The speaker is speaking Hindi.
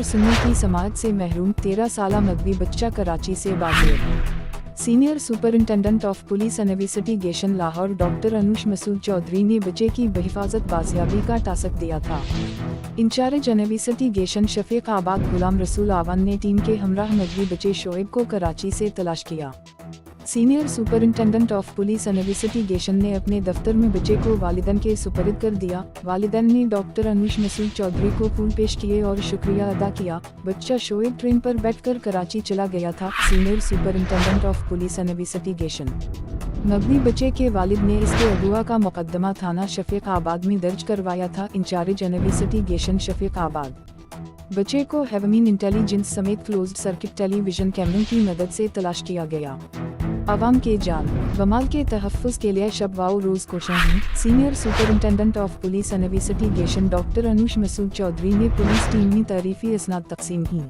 और सुन्नी की समाअत से महरूम 13 साला मगवी बच्चा कराची से बाहर। Senior superintendent of police investigation Lahore doctor Anush Masood Chaudhry ने बच्चे की बहिफाजत बाजियाबी का टास्क दिया था। इंचार्ज इन्वेस्टिगेशन शफीक आबाद गुलाम रसूल आवान ने टीम के हमराह मगवी बच्चे शोएब को कराची से तलाश किया। Senior superintendent of police investigation ने अपने दफ्तर में बच्चे को वालिदैन के सुपरद कर दिया। वालिदैन ने डॉक्टर अनुश मसूद चौधरी को फूल पेश किए और शुक्रिया अदा किया। बच्चा शोएब ट्रेन पर बैठकर कराची चला गया था। Senior superintendent of police investigation Magvi बच्चे के वालिद ने इसके अगवा का मुकदमा थाना शफीक आबाद में दर्ज करवाया था। इंचार्ज इन्वेस्टिगेशन शफीक आबाद बच्चे को हेवमीन इंटेलिजेंस समेत क्लोज्ड सर्किट टेलीविजन कैमरों की मदद से तलाश किया गया। अवाम के जान व माल के तहफ़्फ़ुज़ के लिए शब वाओ रोज़ कोशिश। Senior superintendent of police investigation doctor Anush Masood Chaudhry ने पुलिस टीम में तारीफ़ी इसनाद तकसीम की।